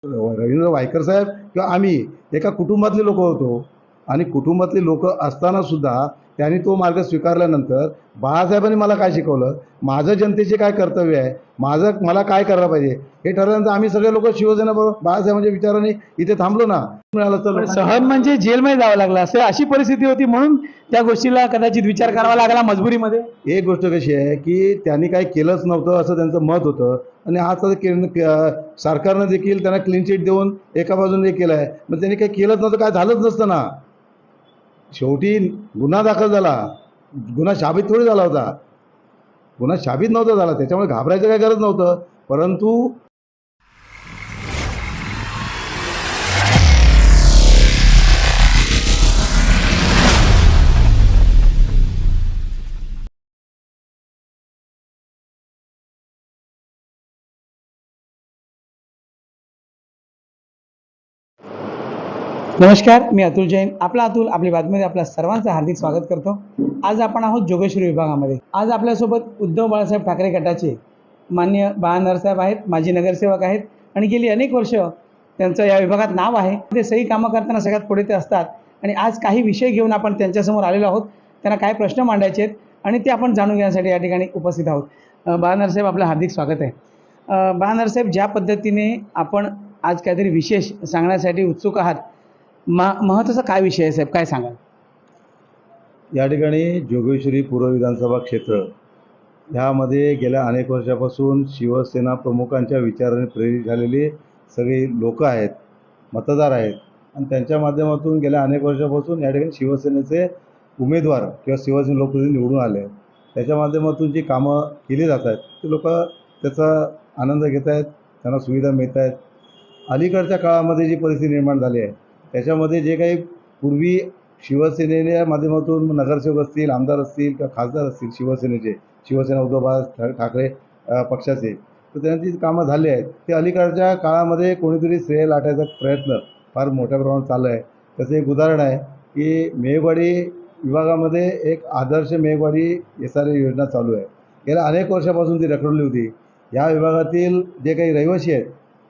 रवींद्र वायकर साहेब किंवा आम्ही एका कुटुंबातले लोक होतो आणि कुटुंबातले लोक असताना सुद्धा त्यांनी तो मार्ग स्वीकारल्यानंतर बाळासाहेबांनी मला काय शिकवलं, माझं जनतेचे काय कर्तव्य आहे, मला काय करायला पाहिजे हे ठरल्यानंतर आम्ही सगळे लोक शिवसेना बरोबर बाळासाहेबांच्या विचाराने इथे थांबलो ना. मिळालं तर पण सहन म्हणजे जेलमध्ये जावं लागलं असं अशी परिस्थिती होती म्हणून त्या गोष्टीला कदाचित विचार करावा लागला मजबुरीमध्ये. एक गोष्ट कशी आहे की त्यांनी काही केलंच नव्हतं असं त्यांचं मत होतं आणि आज सरकारनं देखील त्यांना क्लीन चिट देऊन एका बाजूने हे केलं आहे. मग त्यांनी काही केलंच नव्हतं, काय झालंच नसतं ना. शेवटी गुन्हा दाखल झाला, गुन्हा शाबित थोडी झाला होता, गुन्हा शाबित नव्हता झाला, त्याच्यामुळे घाबरायचं काही गरज नव्हतं. परंतु नमस्कार, मी अतुल जैन. अतुल आपली बातमीमध्ये आपल्या सर्वांचं हार्दिक स्वागत करतो. आज आपण आहोत जोगेश्वरी विभागामध्ये. आज आपल्यासोबत उद्धव बाळासाहेब ठाकरे गटाचे मान्य बाळासाहेब आहेत, माजी नगरसेवक आहेत आणि गेली अनेक वर्ष त्यांचं या विभागात नाव आहे. ते सही कामं करताना सगळ्यात पुढे ते असतात आणि आज काही विषय घेऊन आपण त्यांच्यासमोर आलेलो आहोत. त्यांना काय प्रश्न मांडायचे आहेत आणि ते आपण जाणून घेण्यासाठी या ठिकाणी उपस्थित आहोत. बाळासाहेब, आपलं हार्दिक स्वागत आहे. बाळासाहेब, ज्या पद्धतीने आपण आज काहीतरी विशेष सांगण्यासाठी उत्सुक आहात, महत्त्वाचा काय विषय आहे साहेब, काय सांगाल? या ठिकाणी जोगेश्वरी पूर्व विधानसभा क्षेत्र ह्यामध्ये गेल्या अनेक वर्षापासून शिवसेना प्रमुखांच्या विचाराने प्रेरित झालेले सगळे लोक आहेत, मतदार आहेत आणि त्यांच्या माध्यमातून गेल्या अनेक वर्षापासून या ठिकाणी शिवसेनेचे उमेदवार किंवा शिवसेना लोकप्रतिनिधी निवडून आले. त्याच्या माध्यमातून जी कामं केली जात आहेत ते लोक त्याचा आनंद घेत आहेत, त्यांना सुविधा मिळत आहेत. अलीकडच्या काळामध्ये जी परिस्थिती निर्माण झाली आहे त्याच्यामध्ये जे काही पूर्वी शिवसेनेच्या माध्यमातून नगरसेवक असतील, आमदार असतील किंवा खासदार असतील शिवसेना उद्धव बाळासाहेब ठाकरे पक्षाचे, तर त्यांची कामं झाली आहेत ते अलीकडच्या काळामध्ये कोणीतरी श्रेय लाटायचा प्रयत्न फार मोठ्या प्रमाणात चालू आहे. त्याचं एक उदाहरण आहे की मेघवाडी विभागामध्ये एक आदर्श मेघवाडी SRA योजना चालू आहे. गेल्या अनेक वर्षापासून ती रखडली होती. या विभागातील जे काही रहिवासी आहेत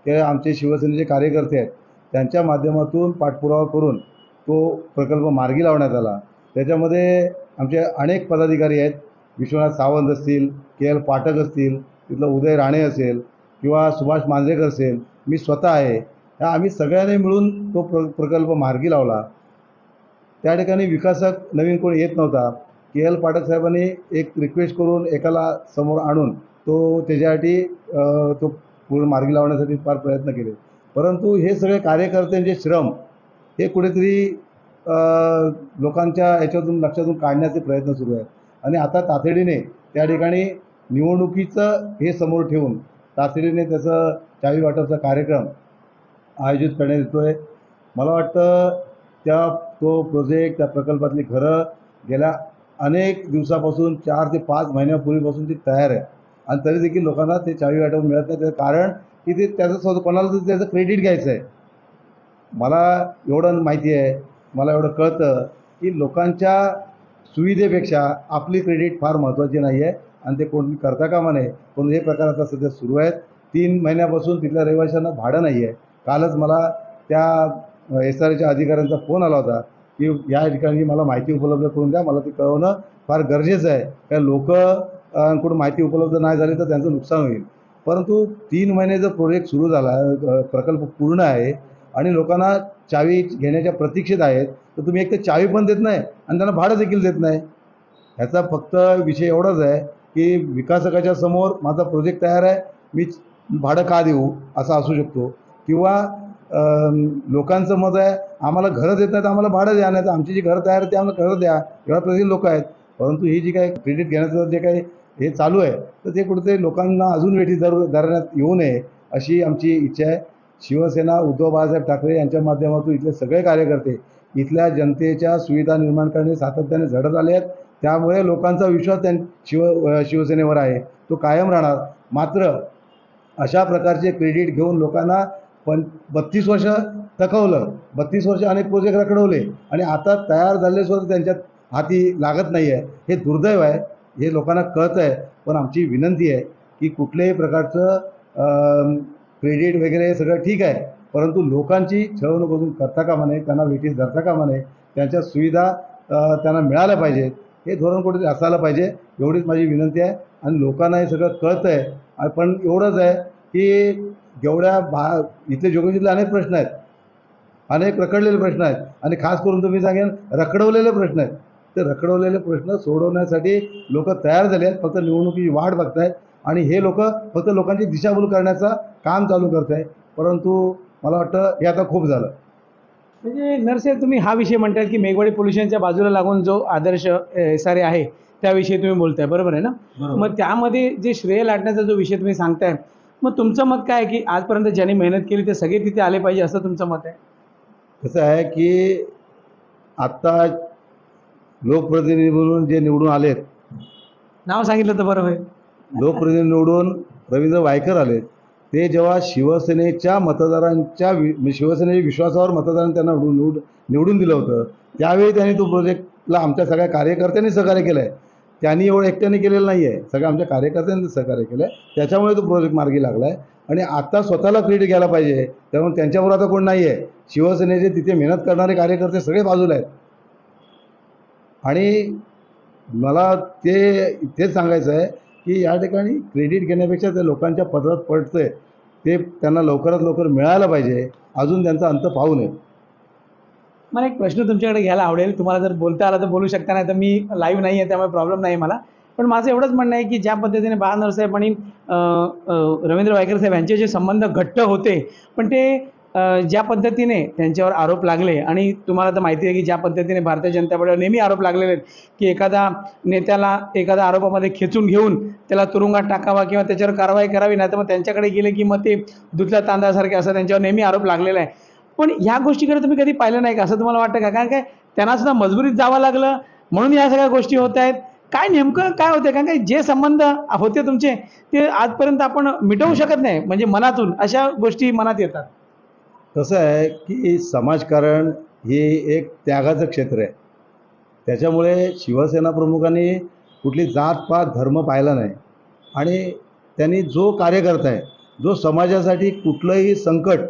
ते आमचे शिवसेनेचे कार्यकर्ते आहेत, त्यांच्या माध्यमातून पाठपुरावा करून तो प्रकल्प मार्गी लावण्यात आला. त्याच्यामध्ये आमचे अनेक पदाधिकारी आहेत, विश्वनाथ सावंत असतील, KL पाठक असतील, तिथलं उदय राणे असेल किंवा सुभाष मांजरेकर असेल, मी स्वतः आहे. आम्ही सगळ्यांनी मिळून तो प्रकल्प मार्गी लावला. त्या ठिकाणी विकासक नवीन कोणी येत नव्हता. KL पाठक साहेबांनी एक रिक्वेस्ट करून एकाला समोर आणून तो त्याच्यासाठी तो पूर्ण मार्गी लावण्यासाठी फार प्रयत्न केले. परंतु हे सगळे कार्यकर्त्यांचे श्रम हे कुठेतरी लोकांच्या याच्यातून लक्षातून काढण्याचे प्रयत्न सुरू आहेत आणि आता तातडीने त्या ठिकाणी निवडणुकीचं हे समोर ठेवून तातडीने त्याचं चावी वाटपचा कार्यक्रम आयोजित करण्यात येतो आहे. मला वाटतं तो प्रोजेक्ट, त्या प्रकल्पातली घरं गेल्या अनेक दिवसापासून 4 ते 5 महिन्यापूर्वीपासून ती तयार आहे आणि तरी देखील लोकांना ते चावी वाटप मिळत नाही. त्याचं कारण की ते त्याचं कोणाला तर त्याचं क्रेडिट घ्यायचं आहे. मला एवढं माहिती आहे, मला एवढं कळतं की लोकांच्या सुविधेपेक्षा आपली क्रेडिट फार महत्त्वाची नाही आहे आणि ते कोणी करता कामा नये. पण हे प्रकार आता सध्या सुरू आहेत. 3 महिन्यापासून तिथल्या रहिवाशांना भाडं नाही आहे. कालच मला त्या SRAच्या अधिकाऱ्यांचा फोन आला होता की या ठिकाणी मला माहिती उपलब्ध करून द्या, मला ती कळवणं फार गरजेचं आहे. कारण कुठं माहिती उपलब्ध नाही झाली तर त्यांचं नुकसान होईल. परंतु 3 महिने जर प्रोजेक्ट सुरू झाला, प्रकल्प पूर्ण आहे आणि लोकांना चावी घेण्याच्या प्रतीक्षेत आहेत, तर तुम्ही एक तर चावी पण देत नाही आणि त्यांना भाडं देखील देत नाही. ह्याचा फक्त विषय एवढाच आहे की विकासकाच्या समोर माझा प्रोजेक्ट तयार आहे, मी भाडं का देऊ असं असू शकतो किंवा लोकांचं मत आहे आम्हाला घरं देत नाहीत, आम्हाला भाडं द्या, नाही तर आमची जी घरं तयार आहेत ते आम्हाला घरं द्या, एवढ्या प्रकारचे लोक आहेत. परंतु ही जी काही क्रेडिट घेण्याचं जे काही हे चालू आहे तर ते कुठेतरी लोकांना अजून वेठी धरण्यात येऊ नये अशी आमची इच्छा आहे. शिवसेना उद्धव बाळासाहेब ठाकरे यांच्या माध्यमातून इथले सगळे कार्यकर्ते इथल्या जनतेच्या सुविधा निर्माण करणे सातत्याने झटत आले आहेत. त्यामुळे लोकांचा विश्वास शिवसेनेवर आहे, तो कायम राहणार. मात्र अशा प्रकारचे क्रेडिट घेऊन लोकांना 32 वर्ष थकवलं, 32 वर्ष अनेक प्रोजेक्ट रखडवले आणि आता तयार झाले सुद्धा त्यांच्यात हाती लागत नाही आहे. हे दुर्दैव आहे, हे लोकांना कळतं आहे. पण आमची विनंती आहे की कुठल्याही प्रकारचं क्रेडिट वगैरे सगळं ठीक आहे, परंतु लोकांची छळवणूक करता कामा नये, त्यांना वेठीस धरता कामा नये, त्यांच्या सुविधा त्यांना मिळाल्या पाहिजेत. हे धोरण कुठेतरी असायला पाहिजे, एवढीच माझी विनंती आहे. आणि लोकांना हे सगळं कळतं आहे, पण एवढंच आहे की जेवढ्या इथले जोगेश्वरीला अनेक प्रश्न आहेत, अनेक रखडलेले प्रश्न आहेत, आणि खास करून तुम्ही सांगेन रखडवलेले प्रश्न आहेत. ते रखडवलेले प्रश्न सोडवण्यासाठी लोक तयार झाले आहेत, फक्त निवडणुकीची वाट बघत आहेत. आणि हे लोक फक्त लोकांची दिशाभूल करण्याचं काम चालू करत आहे. परंतु मला वाटतं हे आता खूप झालं. म्हणजे नरसे, तुम्ही हा विषय म्हणताय की मेघवाडी पोल्युशनच्या बाजूला लागून जो आदर्श SRA आहे त्याविषयी तुम्ही बोलताय, बरोबर आहे ना? मग त्यामध्ये जे श्रेय लाटण्याचा जो विषय तुम्ही सांगताय, मग तुमचं मत काय आहे की आजपर्यंत ज्यांनी मेहनत केली ते सगळे तिथे आले पाहिजे असं तुमचं मत आहे? कसं आहे की आत्ता लोकप्रतिनिधी म्हणून जे निवडून आलेत, नाव सांगितलं तर बरं होईल. लोकप्रतिनिधी निवडून रवींद्र वायकर आले, ते जेव्हा शिवसेनेच्या मतदारांच्या शिवसेनेच्या विश्वासावर मतदारांनी त्यांना निवडून दिलं होतं, त्यावेळी त्यांनी तो प्रोजेक्टला आमच्या सगळ्या कार्यकर्त्यांनी सहकार्य केलं आहे. त्यांनी एवढं एकट्याने केलेलं नाही आहे, सगळ्या आमच्या कार्यकर्त्यांनी सहकार्य केलं आहे. त्याच्यामुळे तो प्रोजेक्ट मार्गी लागला आहे. आणि आता स्वतःला क्रेडिट घ्यायला पाहिजे, त्यामुळे त्यांच्याबरोबर आता कोण नाही आहे. शिवसेनेचे तिथे मेहनत करणारे कार्यकर्ते सगळे बाजूला आहेत. आणि मला तेच सांगायचं आहे की या ठिकाणी क्रेडिट घेण्यापेक्षा ते लोकांच्या पदरात पडतंय, ते त्यांना लवकरात लवकर मिळायला पाहिजे. अजून त्यांचा अंत पाहू नये. मला एक प्रश्न तुमच्याकडे घ्यायला आवडेल. तुम्हाला जर बोलता आला तर बोलू शकता, नाही तर मी लाईव्ह नाही आहे त्यामुळे प्रॉब्लेम नाही मला. पण माझं एवढंच म्हणणं आहे की ज्या पद्धतीने बाळानर साहेब आणि रवींद्र वायकर साहेब यांचे जे संबंध घट्ट होते, पण ते ज्या पद्धतीने त्यांच्यावर आरोप लागले, आणि तुम्हाला तर माहिती आहे की ज्या पद्धतीने भारतीय जनता पार्टीवर नेहमी आरोप लागलेले आहेत की एखादा नेत्याला एखाद्या आरोपामध्ये खेचून घेऊन त्याला तुरुंगात टाकावा किंवा त्याच्यावर कारवाई करावी, नाही तर मग त्यांच्याकडे गेले की मग ते दुधल्या तांदळासारखे, असं त्यांच्यावर नेहमी आरोप लागलेला आहे. पण ह्या गोष्टीकडे तुम्ही कधी पाहिलं नाही का, असं तुम्हाला वाटतं का? कारण काय त्यांना सुद्धा मजबुरीत जावं लागलं म्हणून या सगळ्या गोष्टी होत आहेत. काय नेमकं काय होतं? कारण काय जे संबंध होते तुमचे ते आजपर्यंत आपण मिटवू शकत नाही, म्हणजे मनातून अशा गोष्टी मनात येतात. कसं आहे की समाजकारण हे एक त्यागाचं क्षेत्र आहे. त्याच्यामुळे शिवसेना प्रमुखांनी कुठली जात-पात, धर्म पाहिला नाही. आणि त्यांनी जो कार्यकर्ता आहे, जो समाजासाठी कुठलंही संकट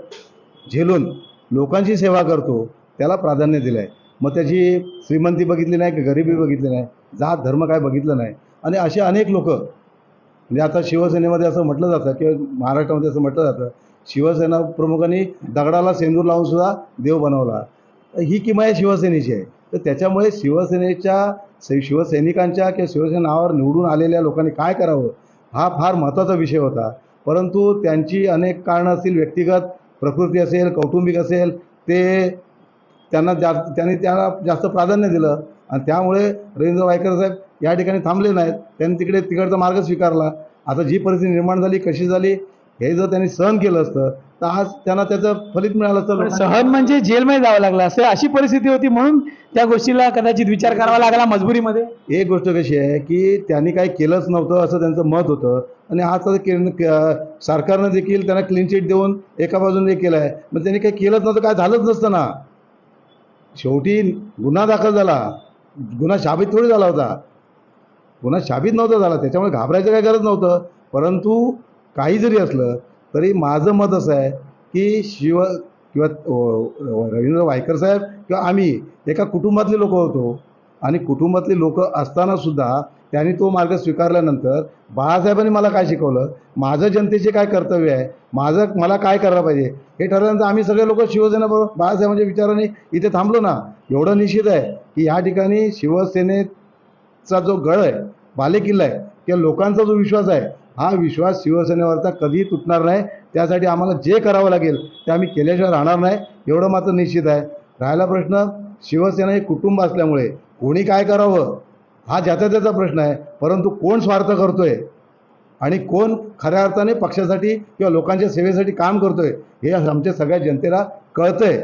झेलून लोकांची सेवा करतो, त्याला प्राधान्य दिलं आहे. मग त्याची श्रीमंती बघितली नाही की गरिबी बघितली नाही, जात धर्म काय बघितलं नाही. आणि असे अनेक लोक, म्हणजे आता शिवसेनेमध्ये असं म्हटलं जातं किंवा महाराष्ट्रामध्ये असं म्हटलं जातं, शिवसेना प्रमुखांनी दगडाला सेंदूर लावून सुद्धा देव बनवला. ही किमया शिवसेनेची आहे. तर त्याच्यामुळे शिवसैनिकांच्या किंवा शिवसेना नावावर निवडून आलेल्या लोकांनी काय करावं हा फार महत्त्वाचा विषय होता. परंतु त्यांची अनेक कारणं असतील, व्यक्तिगत प्रकृती असेल, कौटुंबिक असेल, त्यांनी त्याला जास्त प्राधान्य दिलं. आणि त्यामुळे रवींद्र वायकर साहेब या ठिकाणी थांबले नाहीत, त्यांनी तिकडचा मार्ग स्वीकारला. आता जी परिस्थिती निर्माण झाली, कशी झाली, हे जर त्यांनी सहन केलं असतं तर आज त्यांना त्याचं फलित मिळालं असतं. सहन म्हणजे जेलमध्ये जावं लागलं, असं अशी परिस्थिती होती म्हणून त्या गोष्टीला कदाचित विचार करावा लागला मजबुरीमध्ये. एक गोष्ट कशी आहे की त्यांनी काही केलंच नव्हतं असं त्यांचं मत होतं. आणि आज सरकारनं देखील त्यांना क्लीन चिट देऊन एका बाजूने केलं आहे. मग त्यांनी काही केलंच नव्हतं, काय झालंच नसतं ना. शेवटी गुन्हा दाखल झाला, गुन्हा साबित थोडी झाला होता, गुन्हा साबित नव्हता झाला, त्याच्यामुळे घाबरायचं काही गरज नव्हतं. परंतु काही जरी असलं तरी माझं मत असं आहे की किंवा रवींद्र वायकर साहेब किंवा आम्ही एका कुटुंबातले लोक होतो. आणि कुटुंबातले लोक असतानासुद्धा त्यांनी तो मार्ग स्वीकारल्यानंतर बाळासाहेबांनी मला काय शिकवलं, माझं जनतेचे काय कर्तव्य आहे, मला काय करायला पाहिजे हे ठरल्यानंतर आम्ही सगळे लोक शिवसेनेबरोबर बाळासाहेबांच्या विचाराने इथे थांबलो ना. एवढं निश्चित आहे की या ठिकाणी शिवसेनेचा जो गड आहे, बालेकिल्ला आहे, किंवा लोकांचा जो विश्वास आहे, हा विश्वास शिवसेनेवरचा कधीही तुटणार नाही. त्यासाठी आम्हाला जे करावं लागेल ते आम्ही केल्याशिवाय राहणार नाही, एवढं मात्र निश्चित आहे. राहिला प्रश्न, शिवसेना हे कुटुंब असल्यामुळे कोणी काय करावं हा ज्याचा त्याचा प्रश्न आहे. परंतु कोण स्वार्थ करतोय आणि कोण खऱ्या अर्थाने पक्षासाठी किंवा लोकांच्या सेवेसाठी काम करतोय हे आमच्या सगळ्या जनतेला कळतंय.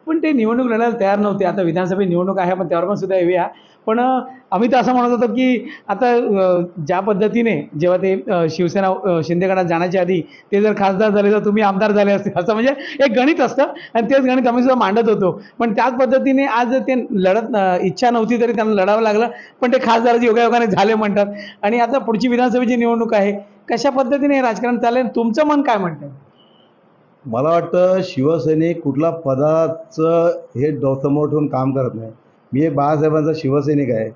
पण ते निवडणूक लढायला तयार नव्हते. आता विधानसभा निवडणूक आहे, पण त्यावर पण सुद्धा येऊया. पण आम्ही तर असं म्हणत होतो की आता ज्या पद्धतीने जेव्हा ते शिवसेना शिंदे गटात जाण्याच्या आधी ते जर खासदार झाले तर तुम्ही आमदार झाले असते, असं म्हणजे एक गणित असतं. आणि तेच गणित आम्ही सुद्धा मांडत होतो. पण त्याच पद्धतीने आज ते इच्छा नव्हती तरी त्यांना लढावं लागलं, पण ते खासदाराची योगायोगाने झाले म्हणतात. आणि आता पुढची विधानसभेची निवडणूक आहे, कशा पद्धतीने हे राजकारण चालेल, तुमचं मन काय म्हणतं? मला वाटतं शिवसैनिक कुठला पदाचं हे समोर ठेवून काम करत नाही. मी एक बाळासाहेबांचा शिवसैनिक आहे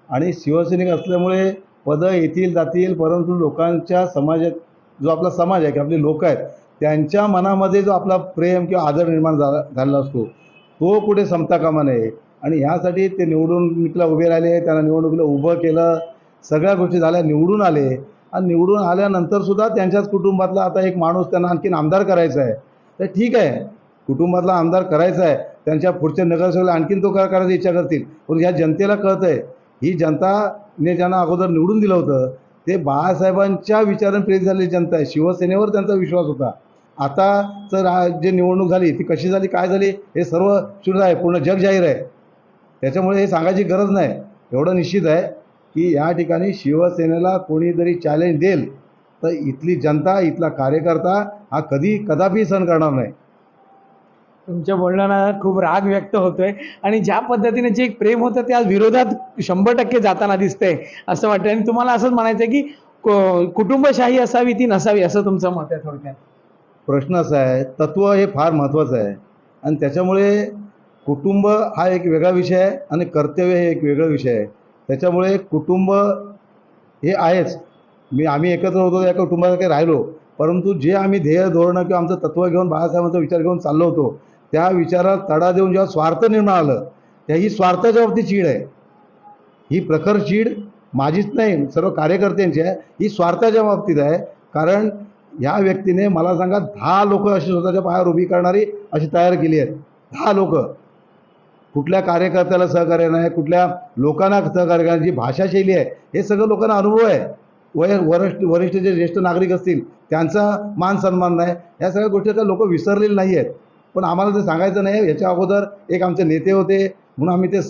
आणि शिवसैनिक असल्यामुळे पदं येतील जातील, परंतु लोकांच्या समाजात जो आपला समाज आहे की आपले लोक आहेत त्यांच्या मनामध्ये जो आपला प्रेम किंवा आदर निर्माण झालेला असतो तो कुठे संपता कामा नये. आणि ह्यासाठी ते निवडणुकीला उभे राहिले, त्यांना निवडणुकीला उभं केलं, सगळ्या गोष्टी झाल्या, निवडून आले आणि निवडून आल्यानंतरसुद्धा त्यांच्याच कुटुंबातला आता एक माणूस त्यांना आणखीन आमदार करायचा आहे. तर ठीक आहे, कुटुंबातला आमदार करायचा आहे, त्यांच्या पुढच्या नगरसेवकाला आणखीन तो करायची इच्छा करतील, पण ह्या जनतेला कळतं आहे ही जनताने ज्यांना अगोदर निवडून दिलं होतं ते बाळासाहेबांच्या विचाराने प्रेरित झालेली जनता आहे. शिवसेनेवर त्यांचा विश्वास होता. आता तर जे निवडणूक झाली ती कशी झाली काय झाली हे सर्व शुद्ध आहे, पूर्ण जग जाहीर आहे. त्याच्यामुळे हे सांगायची गरज नाही. एवढं निश्चित आहे की या ठिकाणी शिवसेनेला कोणीतरी चॅलेंज देईल तर इथली जनता, इथला कार्यकर्ता हा कदापि सहन करणार नाही. तुमच्या बोलण्याला खूप राग व्यक्त होतोय आणि ज्या पद्धतीने जे एक प्रेम होतं ते आज विरोधात 100% जाताना दिसतंय असं वाटतं. आणि तुम्हाला असंच म्हणायचं आहे की कुटुंबशाही असावी ती नसावी असं तुमचं मत आहे थोडक्यात. प्रश्न असा आहे, तत्त्व हे फार महत्त्वाचं आहे आणि त्याच्यामुळे कुटुंब हा एक वेगळा विषय आहे आणि कर्तव्य हे एक वेगळा विषय आहे. त्याच्यामुळे कुटुंब हे आहेच. आम्ही एकत्र होतो, एका कुटुंबासारखे राहिलो, परंतु जे आम्ही ध्येय धोरणं किंवा आमचं तत्त्व घेऊन बाळासाहेबांचा विचार घेऊन चाललो होतो त्या विचारात तडा देऊन जेव्हा स्वार्थ निर्माण आलं त्या ही स्वार्थाच्या बाबतीत चीड आहे. ही प्रखर चीड माझीच नाही, सर्व कार्यकर्त्यांची आहे. ही स्वार्थाच्या बाबतीत आहे. कारण या व्यक्तीने मला सांगा 10 लोकं अशी स्वतःच्या पायावर उभी करणारी अशी तयार केली आहेत. 10 लोकं. कुठल्या कार्यकर्त्याला सहकार्य नाही, कुठल्या लोकांना सहकार्य करण्याची जी भाषाशैली आहे हे सगळं लोकांना अनुभव आहे. वरिष्ठ जे ज्येष्ठ नागरिक असतील त्यांचा मान सन्मान नाही, ह्या सगळ्या गोष्टी तर लोक विसरलेले नाही आहेत. पण आम्हाला ते सांगायचं नाही. याच्या अगोदर एक आमचे नेते होते म्हणून आम्ही ते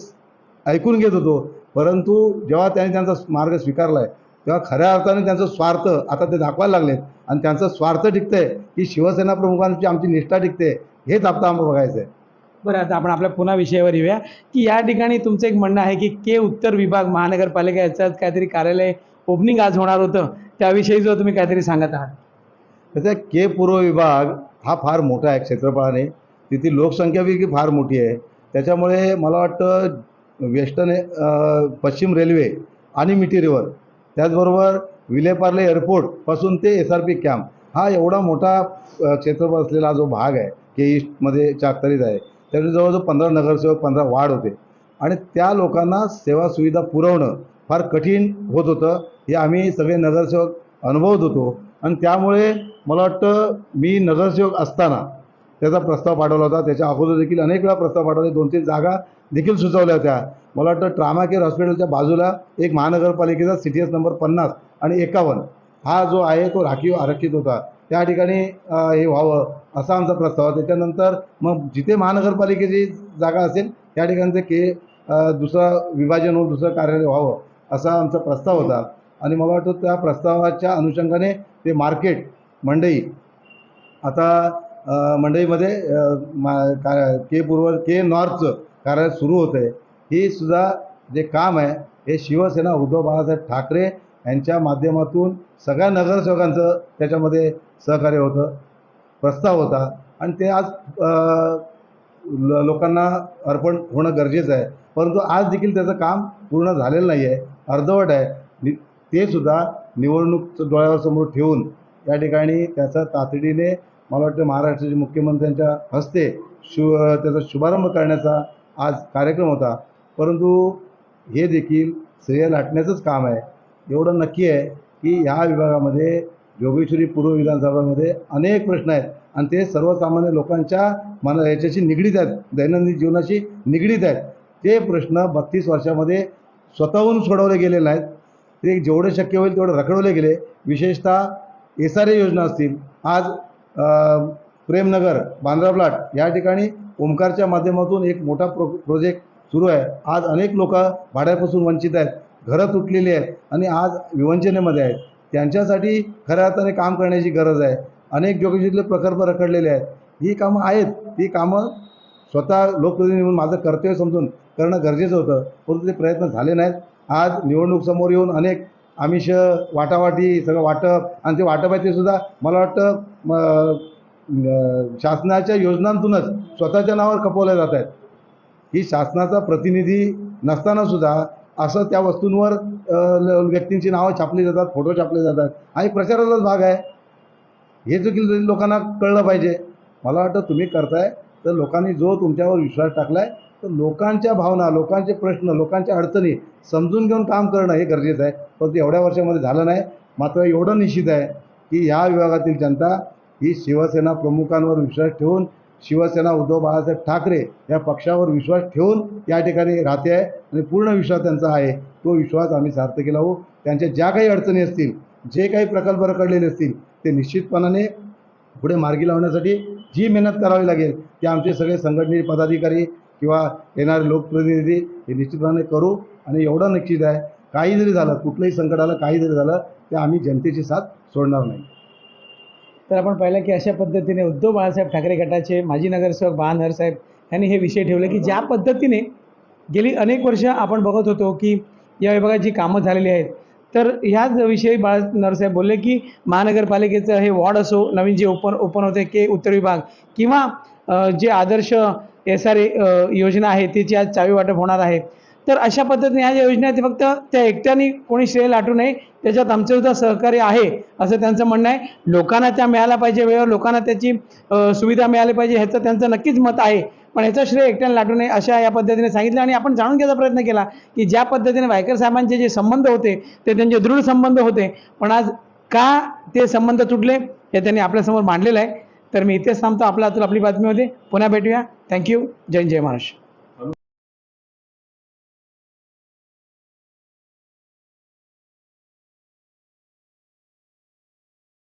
ऐकून घेत होतो, परंतु जेव्हा त्यांनी त्यांचा मार्ग स्वीकारला आहे तेव्हा खऱ्या अर्थाने त्यांचा स्वार्थ आता ते दाखवायला लागलेत आणि त्यांचा स्वार्थ टिकतंय की शिवसेना प्रमुखांची आमची निष्ठा टिकते हेच आता आम्हाला बघायचं आहे. बरं, आता आपण आपल्या पुन्हा विषयावर येऊया की या ठिकाणी तुमचं एक म्हणणं आहे की उत्तर विभाग महानगरपालिका याचं काहीतरी कार्यालय ओपनिंग आज होणार होतं, त्याविषयी जो तुम्ही काहीतरी सांगत आहात. त्याचा पूर्व विभाग हा फार मोठा आहे क्षेत्रफळाने, तिथली लोकसंख्या देखील फार मोठी आहे. त्याच्यामुळे मला वाटतं पश्चिम रेल्वे आणि मिठी रिव्हर त्याचबरोबर विलेपार्ले एअरपोर्टपासून ते SRP कॅम्प हा एवढा मोठा क्षेत्रफळ असलेला जो भाग आहे के ईस्टमध्ये अखत्यारीत आहे. त्याच्यात जवळजवळ 15 नगरसेवक 15 वार्ड होते आणि त्या लोकांना सेवा सुविधा पुरवणं फार कठीण होत होतं. हे आम्ही सगळे नगरसेवक अनुभवत होतो आणि त्यामुळे मला वाटतं मी नगरसेवक असताना त्याचा प्रस्ताव पाठवला होता. त्याच्या अगोदर देखील अनेक वेळा प्रस्ताव पाठवले, 2-3 जागा देखील सुचवल्या होत्या. मला वाटतं ट्रामा केअर हॉस्पिटलच्या बाजूला एक महानगरपालिकेचा CTS नंबर 50 आणि 51 हा जो आहे तो राखीव आरक्षित होता. त्या ठिकाणी हे व्हावं असा आमचा प्रस्ताव. त्याच्यानंतर मग जिथे महानगरपालिकेची जागा असेल त्या ठिकाणी ते दुसरं विभाजन होऊन दुसरं कार्यालय व्हावं असा आमचा प्रस्ताव होता. आणि मला वाटतं त्या प्रस्तावाच्या अनुषंगाने ते मार्केट मंडई आता मंडईमध्ये के नॉर्थचं कार्यालय सुरू होतं आहे. ही सुद्धा जे काम आहे हे शिवसेना उद्धव बाळासाहेब ठाकरे यांच्या माध्यमातून सगळ्या नगरसेवकांचं त्याच्यामध्ये सहकार्य होतं, प्रस्ताव होता आणि ते आज लोकांना अर्पण होणं गरजेचं आहे. परंतु आज देखील त्याचं काम पूर्ण झालेलं नाही आहे, अर्धवट आहे. ते सुद्धा निवडणूक डोळ्यावर समोर ठेवून या ठिकाणी त्याचा तातडीने मला वाटतं महाराष्ट्राचे मुख्यमंत्र्यांच्या हस्ते त्याचा शुभारंभ करण्याचा आज कार्यक्रम होता. परंतु हे देखील श्रेय लाटण्याचंच काम आहे. एवढं नक्की आहे की ह्या विभागामध्ये जोगेश्वरी पूर्व विधानसभामध्ये अनेक प्रश्न आहेत आणि ते सर्वसामान्य लोकांच्या याच्याशी निगडीत आहेत, दैनंदिन जीवनाशी निगडीत आहेत. ते प्रश्न 32 वर्षामध्ये स्वतःहून सोडवले गेलेले नाहीत. ते जेवढे शक्य होईल तेवढे रखडवले गेले. विशेषतः SRA योजना असतील, आज प्रेमनगर बांद्रा प्लाट या ठिकाणी ओमकारच्या माध्यमातून एक मोठा प्रोजेक्ट सुरू आहे. आज अनेक लोक भाड्यापासून वंचित आहेत, घरं तुटलेली आहेत आणि आज विवंचनेमध्ये आहेत. त्यांच्यासाठी खऱ्या अर्थाने काम करण्याची गरज आहे. अनेक जोगेश्वरीतले प्रकल्प रखडलेले आहेत. ही कामं आहेत, ती कामं स्वतः लोकप्रतिनिधी म्हणून माझं कर्तव्य समजून करणं गरजेचं होतं, परंतु ते प्रयत्न झाले नाहीत. आज निवडणूक समोर येऊन अनेक आमिष वाटावाटी सगळं वाटप आणि ते वाटप आहे ते सुद्धा मला वाटतं शासनाच्या योजनांतूनच स्वतःच्या नावावर खपवल्या जात आहेत. ही शासनाचा प्रतिनिधी नसताना सुद्धा असं त्या वस्तूंवर व्यक्तींची नावं छापली जातात, फोटो छापले जातात आणि प्रचाराचाच भाग आहे. हे देखील लोकांना कळलं पाहिजे. मला वाटतं तुम्ही करताय तर लोकांनी जो तुमच्यावर विश्वास टाकला आहे तर लोकांच्या भावना, लोकांचे प्रश्न, लोकांच्या अडचणी समजून घेऊन काम करणं हे गरजेचं आहे. परंतु एवढ्या वर्षामध्ये झालं नाही. मात्र एवढं निश्चित आहे की ह्या विभागातील जनता ही शिवसेना प्रमुखांवर विश्वास ठेवून, शिवसेना उद्धव बाळासाहेब ठाकरे या पक्षावर विश्वास ठेवून या ठिकाणी राहते आहे आणि पूर्ण विश्वास त्यांचा आहे. तो विश्वास आम्ही सार्थकी लावू. त्यांच्या ज्या काही अडचणी असतील, जे काही प्रकल्प रखडलेले असतील ते निश्चितपणाने पुढे मार्गी लावण्यासाठी जी मेहनत करावी लागेल ते आमचे सगळे संघटनेचे पदाधिकारी किंवा येणारे लोकप्रतिनिधी हे निश्चितपणे करू. आणि एवढं निश्चित आहे, काही जरी झालं, कुठलंही संकट आलं, काही जरी झालं ते आम्ही जनतेची साथ सोडणार नाही. तर आपण पाहिलं की अशा पद्धतीने उद्धव बाळासाहेब ठाकरे गटाचे माजी नगरसेवक बाळासाहेब साहेब यांनी हे विषय ठेवले की ज्या पद्धतीने गेली अनेक वर्ष आपण बघत होतो की या विभागाची कामं झालेली आहेत. तर ह्याच विषयी नरसाहेब बोलले की महानगरपालिकेचं हे वॉर्ड असो, नवीन जे ओपन होते के उत्तर विभाग किंवा जे आदर्श SRA योजना आहे त्याची आज चावी वाटप होणार आहे. तर अशा पद्धतीने ह्या ज्या योजना आहेत ते फक्त त्या एकट्याने कोणी श्रेय लाटू नये, त्याच्यात आमचं सुद्धा सहकार्य आहे असं त्यांचं म्हणणं आहे. लोकांना त्या मिळायला पाहिजे, वेळेवर लोकांना त्याची सुविधा मिळाली पाहिजे ह्याचं त्यांचं नक्कीच मत आहे. पण ह्याचं श्रेय एकट्याने लाटू नये अशा या पद्धतीने सांगितलं. आणि आपण जाणून घ्यायचा प्रयत्न केला की ज्या पद्धतीने वायकर साहेबांचे जे संबंध होते ते त्यांचे दृढ संबंध होते, पण आज का ते संबंध तुटले हे त्यांनी आपल्यासमोर मांडलेलं आहे. तर मी इथेच थांबतो. आपला अतुल आपली बातमीमध्ये पुन्हा भेटूया. थँक्यू. जय जय महाराष्ट्र.